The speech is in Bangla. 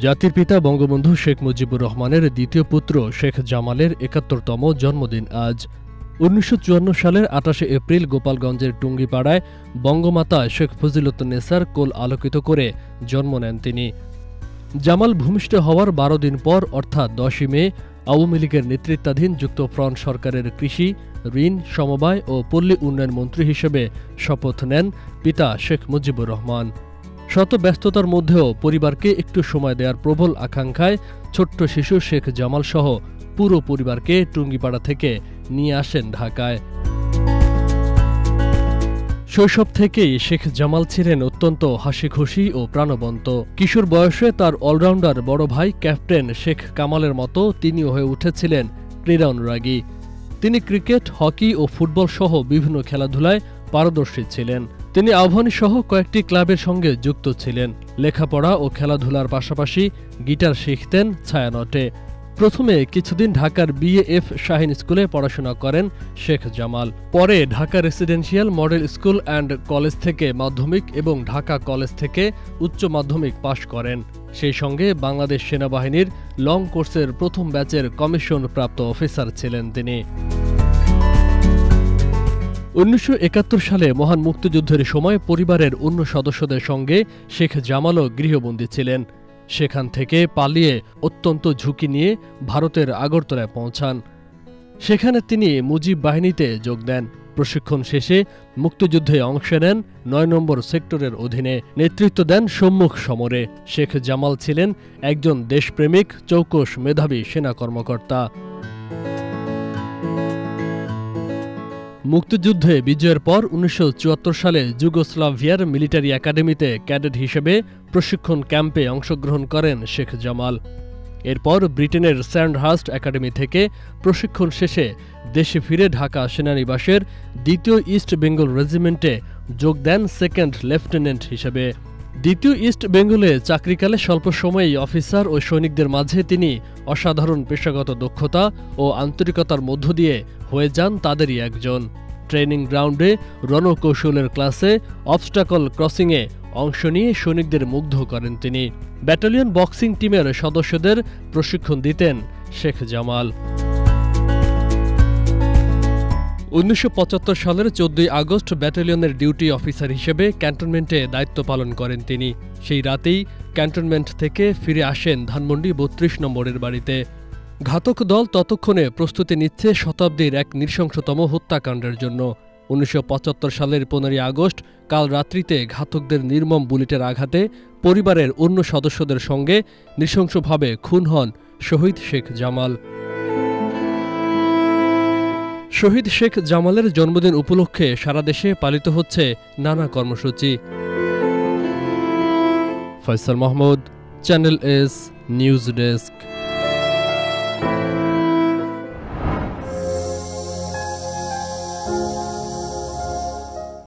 জাতির পিতা বঙ্গবন্ধু শেখ মুজিবুর রহমানের দ্বিতীয় পুত্র শেখ জামালের ৭১তম জন্মদিন আজ। ১৯৫৪ সালের ২৮ এপ্রিল গোপালগঞ্জের টুঙ্গিপাড়ায় বঙ্গমাতা শেখ ফজিলতুন্নেসার কোল আলোকিত করে জন্ম নেন তিনি। জামাল ভূমিষ্ঠ হওয়ার ১২ দিন পর অর্থাৎ ১০ই মে আওয়ামী লীগের নেতৃত্বাধীন যুক্তফ্রন্ট সরকারের কৃষি, ঋণ, সমবায় ও পল্লী উন্নয়ন মন্ত্রী হিসেবে শপথ নেন পিতা শেখ মুজিবুর রহমান। শত ব্যস্ততার মধ্যেও পরিবারকে একটু সময় দেওয়ার প্রবল আকাঙ্ক্ষায় ছোট্ট শিশু শেখ জামাল সহ পুরো পরিবারকে টুঙ্গিপাড়া থেকে নিয়ে আসেন ঢাকায়। শৈশব থেকেই শেখ জামাল ছিলেন অত্যন্ত হাসিখুশি ও প্রাণবন্ত। কিশোর বয়সে তার অলরাউন্ডার বড় ভাই ক্যাপ্টেন শেখ কামালের মতো তিনিও হয়ে উঠেছিলেন ক্রীড়া অনুরাগী। তিনি ক্রিকেট, হকি ও ফুটবল সহ বিভিন্ন খেলাধুলায় পারদর্শী ছিলেন। তিনি আহ্বানী সহ কয়েকটি ক্লাবের সঙ্গে যুক্ত ছিলেন। লেখাপড়া ও খেলাধুলার পাশাপাশি গিটার শিখতেন ছায়ানটে। প্রথমে কিছুদিন ঢাকার BAF শাহীন স্কুলে পড়াশোনা করেন শেখ জামাল। পরে Dhaka residential model school and college থেকে মাধ্যমিক এবং ঢাকা কলেজ থেকে উচ্চ মাধ্যমিক পাশ করেন। সেই সঙ্গে বাংলাদেশ সেনাবাহিনীর লং কোর্সের প্রথম ব্যাচের কমিশন প্রাপ্ত অফিসার ছিলেন তিনি। ১৯৭১ সালে মহান মুক্তিযুদ্ধের সময় পরিবারের অন্য সদস্যদের সঙ্গে শেখ জামালও গৃহবন্দী ছিলেন। সেখান থেকে পালিয়ে অত্যন্ত ঝুঁকি নিয়ে ভারতের আগরতলায় পৌঁছান। সেখানে তিনি মুজিব বাহিনীতে যোগ দেন। প্রশিক্ষণ শেষে মুক্তিযুদ্ধে অংশ নেন ৯ নম্বর সেক্টরের অধীনে। নেতৃত্ব দেন সম্মুখ সমরে। শেখ জামাল ছিলেন একজন দেশপ্রেমিক, চৌকস, মেধাবী সেনা কর্মকর্তা। মুক্তিযুদ্ধে বিজয়ের পর ১৯৭৪ সালে যুগোস্লাভিয়ার মিলিটারি একাডেমিতে ক্যাডেট হিসেবে প্রশিক্ষণ ক্যাম্পে অংশগ্রহণ করেন শেখ জামাল। এরপর ব্রিটেনের স্যান্ডহার্স্ট একাডেমি থেকে প্রশিক্ষণ শেষে দেশে ফিরে ঢাকা সেনানিবাসের ২য় ইস্ট বেঙ্গল রেজিমেন্টে যোগ দেন সেকেন্ড লেফটেন্যান্ট হিসেবে। ২য় ইস্ট বেঙ্গলে চাকরিকালে স্বল্প সময়েই অফিসার ও সৈনিকদের মাঝে তিনি অসাধারণ পেশাগত দক্ষতা ও আন্তরিকতার মধ্য দিয়ে হয়ে যান তাদেরই একজন। ট্রেনিং গ্রাউন্ডে রণকৌশলের ক্লাসে অবস্টাকল ক্রসিংয়ে অংশ নিয়ে সৈনিকদের মুগ্ধ করেন তিনি। ব্যাটালিয়ন বক্সিং টিমের সদস্যদের প্রশিক্ষণ দিতেন শেখ জামাল। ১৯৭৫ সালের ১৪ই আগস্ট ব্যাটালিয়নের ডিউটি অফিসার হিসেবে ক্যান্টনমেন্টে দায়িত্ব পালন করেন তিনি। সেই রাতেই ক্যান্টনমেন্ট থেকে ফিরে আসেন ধানমন্ডি ৩২ নম্বরের বাড়িতে। ঘাতক দল ততক্ষণে প্রস্তুতি নিচ্ছে শতাব্দীর এক নৃশংসতম হত্যাকাণ্ডের জন্য। ১৯৭৫ সালের ১৫ই আগস্ট কাল রাত্রিতে ঘাতকদের নির্মম বুলেটের আঘাতে পরিবারের অন্য সদস্যদের সঙ্গে নৃশংসভাবে খুন হন শহীদ শেখ জামাল। শহীদ শেখ জামালের জন্মদিন উপলক্ষে সারা দেশে পালিত হচ্ছে নানা কর্মসূচি। Faisal Mahmud, channel S news desk.